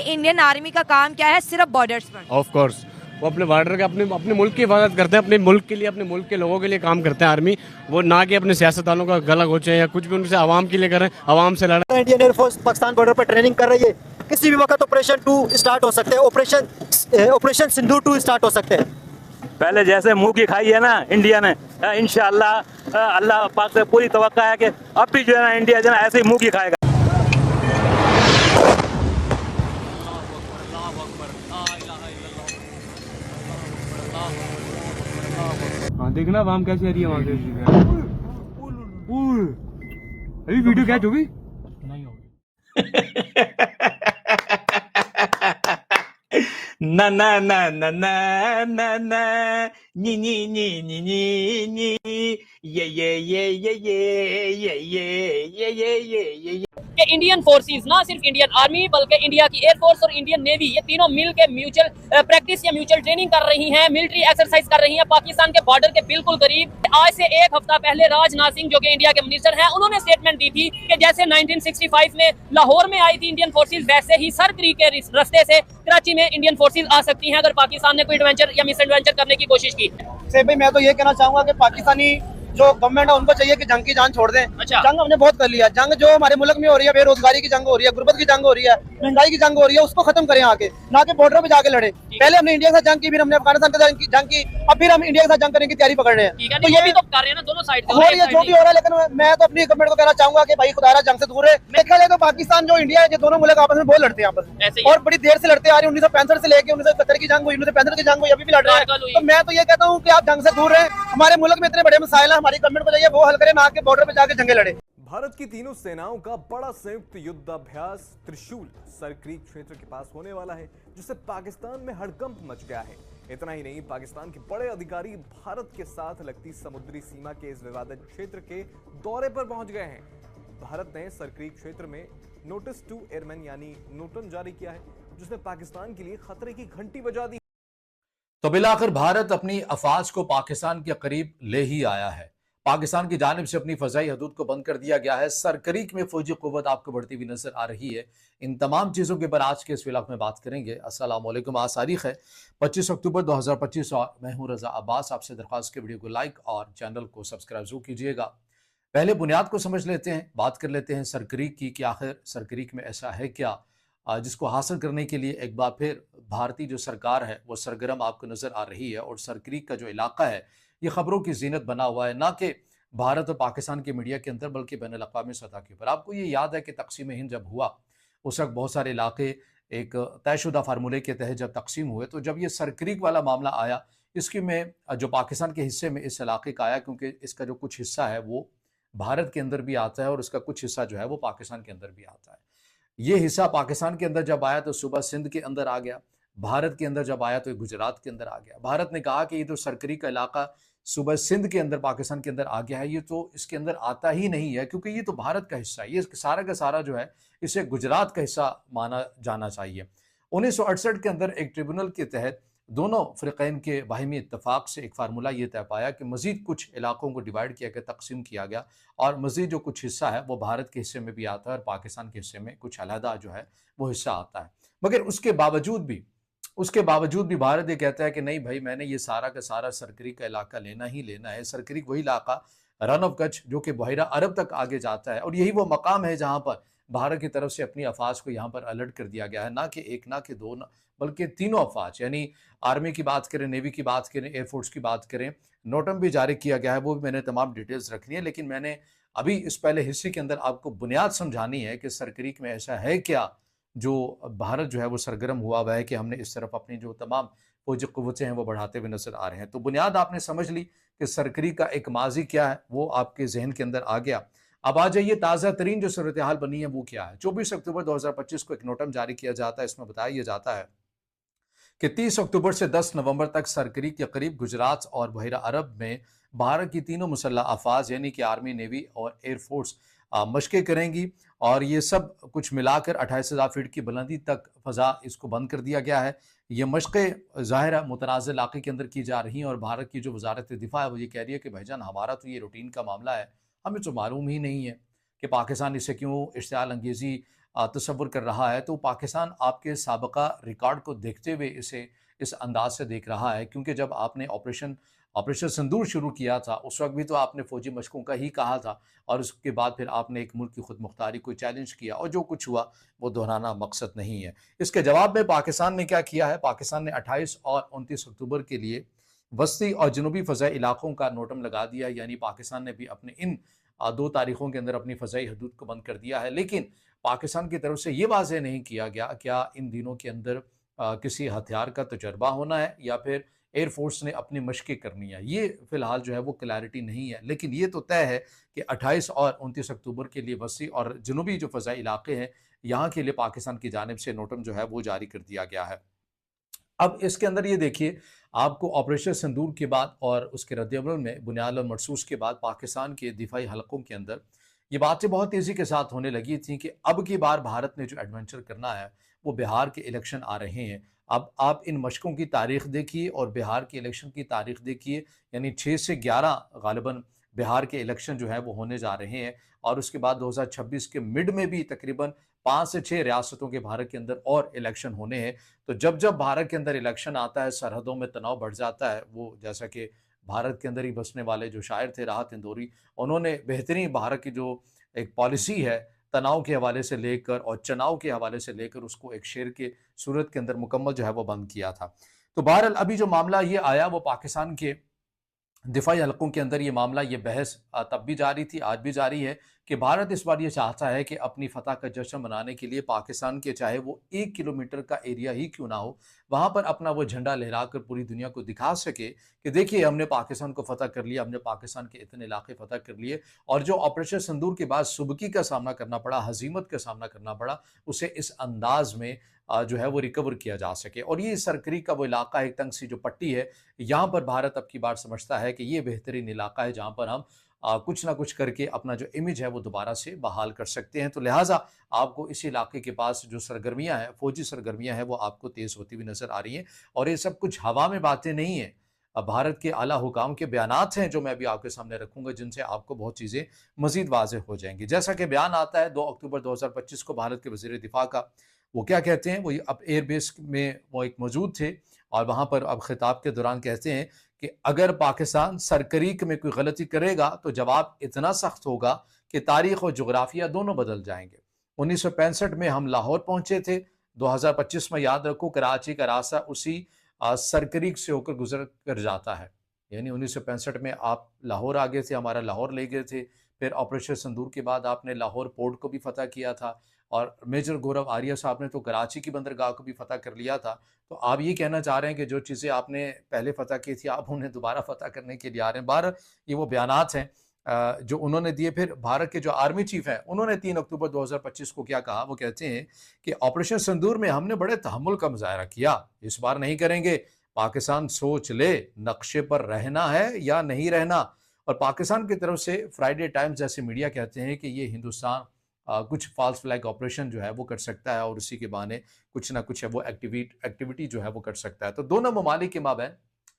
Indian army का काम क्या है? सिर्फ बॉर्डर्स पर। ऑफ कोर्स वो अपने बॉर्डर के अपने मुल्क की हिफाजत करते हैं, अपने मुल्क के लिए, अपने मुल्क के लोगों के लिए काम करते हैं आर्मी। वो ना कि अपने सियासतदानों का गला घोंचे या कुछ भी उनसे आवाम के लिए करें, आवाम से लड़ें। इंडियन एयरफोर्स पाकिस्तान बॉर्डर पर ट्रेनिंग कर रही है। किसी भी वक्त ऑपरेशन 2 स्टार्ट हो सकते हैं, ऑपरेशन सिंधु 2 स्टार्ट हो सकते हैं। पहले जैसे मुंह की खाई है ना इंडिया ने, इंशाअल्लाह अल्लाह पाक से पूरी तवक्का है कि अब भी जो है ना इंडिया जो है ना ऐसे ही मुंह की खाएगा। हाँ देखना आवाम कैसी आ रही है वहाँ से। अभी वीडियो कैच होगी नहीं होगी। ना ना ना ना ना ना ना नी नी नी नी नी नी ये कि इंडियन फोर्सेस ना सिर्फ इंडियन आर्मी बल्कि इंडिया की एयरफोर्स और इंडियन नेवी ये तीनों मिल के म्यूचुअल प्रैक्टिस या म्यूचुअल ट्रेनिंग कर रही हैं, मिलिट्री एक्सरसाइज कर रही हैं पाकिस्तान के बॉर्डर के बिल्कुल करीब। आज से एक हफ्ता पहले राजनाथ सिंह जो कि इंडिया के मिनिस्टर हैं, उन्होंने स्टेटमेंट दी थी कि जैसे 1965 में लाहौर में आई थी इंडियन फोर्सेज, वैसे ही सर क्रीक के रास्ते से कराची में इंडियन फोर्सेज आ सकती हैं अगर पाकिस्तान ने कोई एडवेंचर या मिस एडवेंचर करने की कोशिश की। भाई मैं तो ये कहना चाहूंगा कि पाकिस्तानी जो गवर्नमेंट है उनको चाहिए कि जंग की जान छोड़ दें। अच्छा। जंग हमने बहुत कर लिया। जंग जो हमारे मुल्क में हो रही है, बेरोजगारी की जंग हो रही है, गुर्बत की जंग हो रही है, महंगाई की जंग हो रही है, उसको खत्म करें आके, ना कि बॉर्डर पे जाके लड़े। पहले हमने इंडिया के साथ जंग की, फिर हमने अफगानिस्तान के साथ जंग की, अब फिर हम इंडिया के साथ जंग करने की तैयारी पकड़ रहे हैं। तो ये भी तो कर रहे हैं ना दोनों साइड हो रही है जो भी हो रहा है, लेकिन मैं तो अपनी गवर्नमेंट को कहना चाहूंगा कि भाई खुदारा जंग से दूर है। देखा जाए तो पाकिस्तान जो इंडिया है, ये दोनों मुल्क आपस में बहुत लड़ते हैं आपस में, और बड़ी देर से लड़ते आ रहे हैं। 1965 से लेके 1971 की जंग हुई, 1965 की जंग हुई, अभी भी लड़ रहे हैं। तो मैं तो ये कहता हूँ कि आप जंग से दूर रहें। हमारे मुल्क में इतने बड़े मसाइल है, हमारी गवर्नमेंट को चाहिए वो हल करे, ना कि बॉर्डर पे जाके जंगे लड़े। भारत की तीनों सेनाओं का बड़ा संयुक्त युद्धाभ्यास त्रिशूल सर क्रीक क्षेत्र के पास होने वाला है, जिससे पाकिस्तान में हड़कंप मच गया है। इतना ही नहीं, पाकिस्तान के बड़े अधिकारी भारत के साथ लगती समुद्री सीमा के इस विवादित क्षेत्र के दौरे पर पहुंच गए हैं। भारत ने सर क्रीक क्षेत्र में नोटिस टू एयरमैन यानी नोटन जारी किया है, जिसने पाकिस्तान के लिए खतरे की घंटी बजा दी। तो बिलाखिर भारत अपनी अफवाज को पाकिस्तान के करीब ले ही आया है। पाकिस्तान की जानिब से अपनी फजाई हदूद को बंद कर दिया गया है। सरक्रीक में फौजी कुव्वत आपको बढ़ती हुई नजर आ रही है। इन तमाम चीज़ों के ऊपर आज के इस व्लॉग में बात करेंगे। अस्सलाम वालेकुम। आज तारीख है 25 अक्टूबर 2025 और मैं हूं रजा अब्बास। आपसे दरख्वास्त के वीडियो को लाइक और चैनल को सब्सक्राइब जरूर कीजिएगा। पहले बुनियाद को समझ लेते हैं, बात कर लेते हैं सरक्रीक की कि आखिर सरक्रीक में ऐसा है क्या जिसको हासिल करने के लिए एक बार फिर भारतीय जो सरकार है वो सरगर्म आपको नजर आ रही है। और सरक्रीक का जो इलाका है ये खबरों की जीनत बना हुआ है, ना कि भारत और पाकिस्तान के मीडिया के अंदर बल्कि बैनुल अक़वामी सतह के ऊपर। आपको ये याद है कि तकसीम हिंद जब हुआ उस वक्त बहुत सारे इलाके एक तयशुदा फार्मूले के तहत जब तकसीम हुए, तो जब ये सरक्रीक वाला मामला आया, इसकी में जो पाकिस्तान के हिस्से में इस इलाके का आया, क्योंकि इसका जो कुछ हिस्सा है वो भारत के अंदर भी आता है और उसका कुछ हिस्सा जो है वो पाकिस्तान के अंदर भी आता है। ये हिस्सा पाकिस्तान के अंदर जब आया तो सुबह सिंध के अंदर आ गया, भारत के अंदर जब आया तो गुजरात के अंदर आ गया। भारत ने कहा कि ये तो सरक्रीक का इलाका सुबह सिंध के अंदर पाकिस्तान के अंदर आ गया है, ये तो इसके अंदर आता ही नहीं है क्योंकि ये तो भारत का हिस्सा है, ये सारा का सारा जो है इसे गुजरात का हिस्सा माना जाना चाहिए। 1968 के अंदर एक ट्रिब्यूनल के तहत दोनों फ़िरक़ैन के बाहिमी इत्तफाक से एक फार्मूला ये तय पाया कि मज़ीद कुछ इलाकों को डिवाइड किया गया, तकसीम किया गया, और मज़ीद जो कुछ हिस्सा है वो भारत के हिस्से में भी आता है और पाकिस्तान के हिस्से में कुछ अलहदा जो है वो हिस्सा आता है। मगर उसके बावजूद भी भारत ये कहता है कि नहीं भाई, मैंने ये सारा का सारा सरक्रीक का इलाका लेना ही लेना है। सरक्रीक वही इलाका रन ऑफ कच्छ जो कि बहरा अरब तक आगे जाता है, और यही वो मकाम है जहाँ पर भारत की तरफ से अपनी अफवाज को यहाँ पर अलर्ट कर दिया गया है। ना कि एक, ना कि दो, बल्कि तीनों अफवाज, यानी आर्मी की बात करें, नेवी की बात करें, एयरफोर्स की बात करें, नोटम भी जारी किया गया है। वो भी मैंने तमाम डिटेल्स रखनी है, लेकिन मैंने अभी इस पहले हिस्से के अंदर आपको बुनियाद समझानी है कि सरक्रीक में ऐसा है क्या जो भारत जो है वो सरगर्म हुआ है कि हमने इस तरफ अपनी जो तमाम फौजी क़ुव्वतें हैं वो बढ़ाते हुए नजर आ रहे हैं। तो बुनियाद आपने समझ ली कि सरक्रीक का एक माजी क्या है, वो आपके जहन के अंदर आ गया। अब आ जाइए ताज़ा तरीन जो सूरत हाल बनी है वो क्या है। 24 अक्टूबर 2025 को एक नोटम जारी किया जाता है। इसमें बताया जाता है कि 30 अक्टूबर से 10 नवंबर तक सरक्रीक के करीब गुजरात और बहरा अरब में भारत की तीनों मुसल्लह अफवाज यानी कि आर्मी, नेवी और एयरफोर्स मशक़ें करेंगी, और ये सब कुछ मिलाकर 28,000 फीट की बुलंदी तक फ़ज़ा इसको बंद कर दिया गया है। ये मशक़ें ज़ाहिर मुतनाज़ इलाक़े के अंदर की जा रही हैं, और भारत की जो वज़ारत दिफ़ा है वो ये कह रही है कि भाईजान हमारा तो ये रूटीन का मामला है, हमें तो मालूम ही नहीं है कि पाकिस्तान इसे क्यों इश्तिआल अंगेज़ी तस्वुर कर रहा है, तो पाकिस्तान आपके साबका रिकॉर्ड को देखते हुए इसे इस अंदाज से देख रहा है। क्योंकि जब आपने ऑपरेशन ऑपरेशन सिंदूर शुरू किया था, उस वक्त भी तो आपने फौजी मशकों का ही कहा था, और उसके बाद फिर आपने एक मुल्क की खुद मुख्तारी को चैलेंज किया, और जो कुछ हुआ वो दोहराना मकसद नहीं है। इसके जवाब में पाकिस्तान ने क्या किया है, पाकिस्तान ने 28 और 29 अक्टूबर के लिए वस्ती और जनूबी फ़ज़ाई इलाकों का नोटम लगा दिया। यानी पाकिस्तान ने भी अपने इन 2 तारीखों के अंदर अपनी फ़ज़ाई हदूद को बंद कर दिया है। लेकिन पाकिस्तान की तरफ से ये वाज़ेह नहीं किया गया क्या इन दिनों के अंदर किसी हथियार का तजर्बा होना है या फिर एयरफोर्स ने अपनी मशक़ें करनी है। ये फ़िलहाल जो है वो क्लैरिटी नहीं है। लेकिन ये तो तय है कि 28 और 29 अक्टूबर के लिए वस्ती और जनूबी जो फ़ज़ाई इलाके हैं, यहाँ के लिए पाकिस्तान की जानिब से नोटम जो है वो जारी कर दिया गया है। अब इसके अंदर ये देखिए, आपको ऑपरेशन सिंदूर के बाद और उसके रद्द-ए-अमल में बुनियाद और मरसूस के बाद पाकिस्तान के दिफाई हलकों के अंदर ये बातें बहुत तेज़ी के साथ होने लगी थी कि अब की बार भारत ने जो एडवेंचर करना है, वो बिहार के इलेक्शन आ रहे हैं। अब आप इन मशकों की तारीख देखिए और बिहार के इलेक्शन की तारीख देखिए, यानी 6 से 11 गालिबन बिहार के इलेक्शन जो है वो होने जा रहे हैं, और उसके बाद 2026 के मिड में भी तकरीबन 5 से 6 रियासतों के भारत के अंदर और इलेक्शन होने हैं। तो जब जब भारत के अंदर इलेक्शन आता है, सरहदों में तनाव बढ़ जाता है। वो जैसा कि भारत के अंदर ही बसने वाले जो शायर थे राहत इंदौरी, उन्होंने बेहतरीन भारत की जो एक पॉलिसी है तनाव के हवाले से लेकर और चुनाव के हवाले से लेकर, उसको एक शेर के सूरत के अंदर मुकम्मल जो है वो बंद किया था। तो बहरहाल अभी जो मामला ये आया, वो पाकिस्तान के दिफाई हलकों के अंदर ये मामला, ये बहस तब भी जारी थी, आज भी जारी है कि भारत इस बार ये चाहता है कि अपनी फतह का जश्न मनाने के लिए पाकिस्तान के चाहे वो 1 किलोमीटर का एरिया ही क्यों ना हो, वहाँ पर अपना वो झंडा लहराकर पूरी दुनिया को दिखा सके कि देखिए हमने पाकिस्तान को फतह कर लिया, हमने पाकिस्तान के इतने इलाके फतह कर लिए। और जो ऑपरेशन सिंदूर के बाद सुबकी का सामना करना पड़ा, हजीमत का सामना करना पड़ा, उसे इस अंदाज में जो है वो रिकवर किया जा सके। और ये सरकरीक का वो इलाका है, एक तंग सी जो पट्टी है, यहाँ पर भारत अब की बार समझता है कि ये बेहतरीन इलाका है जहाँ पर हम कुछ ना कुछ करके अपना जो इमेज है वो दोबारा से बहाल कर सकते हैं। तो लिहाजा आपको इस इलाके के पास जो सरगर्मियां हैं, फौजी सरगर्मियां हैं, वो आपको तेज़ होती हुई नजर आ रही हैं। और ये सब कुछ हवा में बातें नहीं है, भारत के आला हुकाम के बयानात हैं जो मैं अभी आपके सामने रखूंगा, जिनसे आपको बहुत चीज़ें मजीद वाज़ेह हो जाएंगी। जैसा कि बयान आता है 2 अक्टूबर 2025 को भारत के वज़ीर दिफा का, वो क्या कहते हैं, वो अब एयरबेस में वो एक मौजूद थे और वहाँ पर अब खिताब के दौरान कहते हैं कि अगर पाकिस्तान सरकरीक में कोई गलती करेगा तो जवाब इतना सख्त होगा कि तारीख और जोग्राफिया दोनों बदल जाएंगे। 1965 में हम लाहौर पहुंचे थे, 2025 में याद रखो कराची का रास्ता उसी सरकरीक से होकर गुजर कर जाता है। यानी 1965 में आप लाहौर आ गए थे, हमारा लाहौर ले गए थे, फिर ऑपरेशन सिंदूर के बाद आपने लाहौर पोर्ट को भी फतह किया था, और मेजर गौरव आर्या साहब ने तो कराची की बंदरगाह को भी फतह कर लिया था। तो आप ये कहना चाह रहे हैं कि जो चीज़ें आपने पहले फतह की थी आप उन्हें दोबारा फतह करने के लिए आ रहे हैं। बाहर ये वो बयानात हैं जो उन्होंने दिए। फिर भारत के जो आर्मी चीफ हैं, उन्होंने 3 अक्टूबर 2025 को क्या कहा, वो कहते हैं कि ऑपरेशन सिंदूर में हमने बड़े तहम्मुल का मुजाहरा किया, इस बार नहीं करेंगे। पाकिस्तान सोच ले नक्शे पर रहना है या नहीं रहना। और पाकिस्तान की तरफ से फ्राइडे टाइम्स जैसे मीडिया कहते हैं कि ये हिंदुस्तान कुछ फॉल्स फ्लैग ऑपरेशन जो है वो कर सकता है और उसी के बहाने कुछ ना कुछ है वो एक्टिविटी जो है वो कर सकता है। तो दोनों ममालिक के माबैन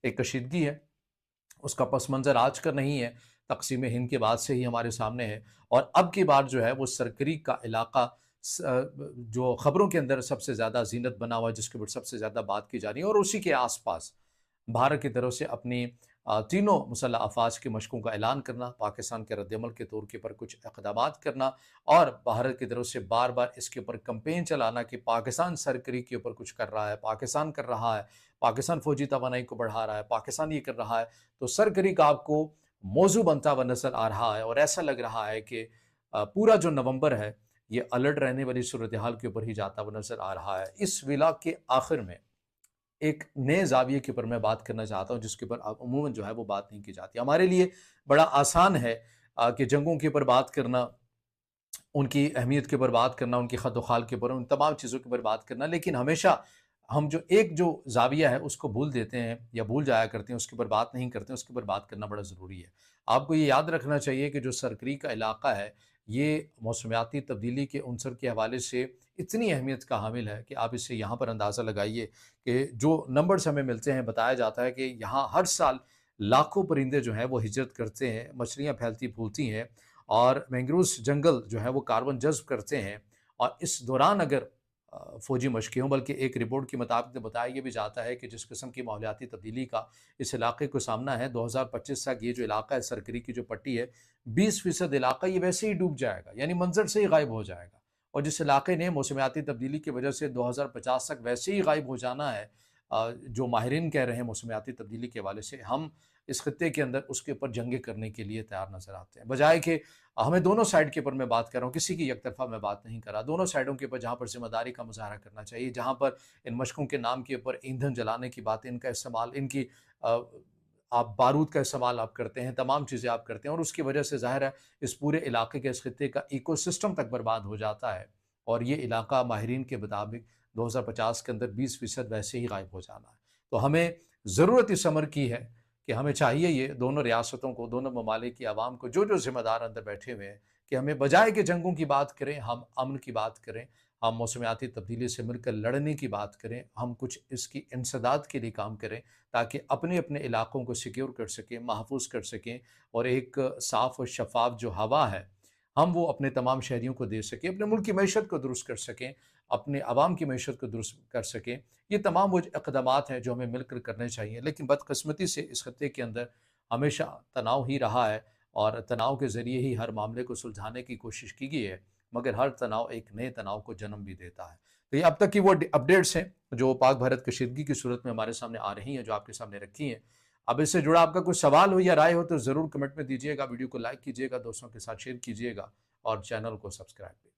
एक कशीदगी है, उसका पस मंज़र आज का नहीं है, तक़सीम हिंद के बाद से ही हमारे सामने है। और अब की बार जो है वो सरकरीक का इलाका जो ख़बरों के अंदर सबसे ज़्यादा जीनत बना हुआ है, जिसके ऊपर सबसे ज़्यादा बात की जा रही है, और उसी के आसपास भारत की तरफ से अपनी तीनों मुसल्लह अफवाज की मशकों का ऐलान करना, पाकिस्तान के रद्दमल के तौर के ऊपर कुछ इक़दामात करना, और भारत की तरफ से बार बार इसके ऊपर कंपेन चलाना कि पाकिस्तान सरकरीक के ऊपर कुछ कर रहा है, पाकिस्तान कर रहा है, पाकिस्तान फौजी तवानाई को बढ़ा रहा है, पाकिस्तान ये कर रहा है। तो सरकरीक आपको मौजू बनता हुआ नजर आ रहा है, और ऐसा लग रहा है कि पूरा जो नवंबर है ये अलर्ट रहने वाली सूरत हाल के ऊपर ही जाता हुआ नजर आ रहा है। इस व्लॉग के आखिर में एक नए जाविये के ऊपर मैं बात करना चाहता हूँ, जिसके ऊपर अमूमन जो है वो बात नहीं की जाती। हमारे लिए बड़ा आसान है कि जंगों के ऊपर बात करना, उनकी अहमियत के ऊपर बात करना, उनकी खत खाल के ऊपर, उन तमाम चीज़ों के ऊपर बात करना, लेकिन हमेशा हम जो जाविया है उसको भूल देते हैं या भूल जाया करते हैं, उसके ऊपर बात नहीं करते हैं। उसके ऊपर बात करना बड़ा ज़रूरी है। आपको ये याद रखना चाहिए कि जो सरकरीक का इलाका है ये मौसमियाती तब्दीली के उनसर के हवाले से इतनी अहमियत का हामिल है कि आप इससे यहाँ पर अंदाज़ा लगाइए कि जो नंबर्स हमें मिलते हैं, बताया जाता है कि यहाँ हर साल लाखों परिंदे जो हैं वो हिजरत करते हैं, मछलियाँ फैलती फूलती हैं, और मैंग्रोव्स जंगल जो है वो कार्बन जज्ब करते हैं, और इस दौरान अगर फौजी मशक़ें हों, बल्कि एक रिपोर्ट के मुताबिक बताया ये भी जाता है कि जिस किस्म की माहौलियाती तब्दीली का इस इलाके को सामना है, 2025 तक ये जो इलाका है, सरकरी की जो पट्टी है, 20% इलाका ये वैसे ही डूब जाएगा, यानी मंजर से ही गायब हो जाएगा। और जिस इलाके ने मौसमियाती तब्दीली की वजह से 2050 तक वैसे ही गायब हो जाना है, जो माहिरीन कह रहे हैं मौसमियाती तब्दीली के हवाले से, हम इस खत्ते के अंदर उसके ऊपर जंगें करने के लिए तैयार नजर आते हैं। बजाय कि हमें दोनों साइड के ऊपर मैं बात कर रहा हूँ, किसी की एक तरफा मैं बात नहीं कर रहा, दोनों साइडों के ऊपर जहाँ पर जिम्मेदारी का मुजाहरा करना चाहिए, जहाँ पर इन मशकों के नाम के ऊपर ईंधन जलाने की बात, इनका इस्तेमाल, इनकी आप बारूद का इस्तेमाल आप करते हैं, तमाम चीज़ें आप करते हैं, और उसकी वजह से ज़ाहिर है इस पूरे इलाके के, इस खत्ते का इकोसिस्टम तक बर्बाद हो जाता है। और ये इलाका माहिरीन के मुताबिक 2050 के अंदर 20% वैसे ही गायब हो जाना है। तो हमें ज़रूरत इस अमर की है कि हमें चाहिए ये दोनों रियासतों को, दोनों ममालिक की आवाम को, जो जो ज़िम्मेदार अंदर बैठे हुए हैं, कि हमें बजाय के जंगों की बात करें, हम अमन की बात करें, हम मौसमियाती तब्दीली से मिलकर लड़ने की बात करें, हम कुछ इसकी इंसदाद के लिए काम करें ताकि अपने अपने इलाकों को सिक्योर कर सकें, महफूज कर सकें, और एक साफ़ और शफाफ जो हवा है हम वो अपने तमाम शहरियों को दे सकें, अपने मुल्क की मैशत को दुरुस्त कर सकें, अपने आवाम की मैशत को दुरुस्त कर सकें। ये तमाम वो इक़दामात हैं जो हमें मिलकर करने चाहिए। लेकिन बदकिस्मती से इस खत्ते के अंदर हमेशा तनाव ही रहा है, और तनाव के ज़रिए ही हर मामले को सुलझाने की कोशिश की गई है, मगर हर तनाव एक नए तनाव को जन्म भी देता है। तो ये अब तक की वो अपडेट्स हैं जो पाक भारत कशीदगी की सूरत में हमारे सामने आ रही हैं, जो आपके सामने रखी हैं। अब इससे जुड़ा आपका कोई सवाल हो या राय हो तो ज़रूर कमेंट में दीजिएगा, वीडियो को लाइक कीजिएगा, दोस्तों के साथ शेयर कीजिएगा, और चैनल को सब्सक्राइब कीजिए।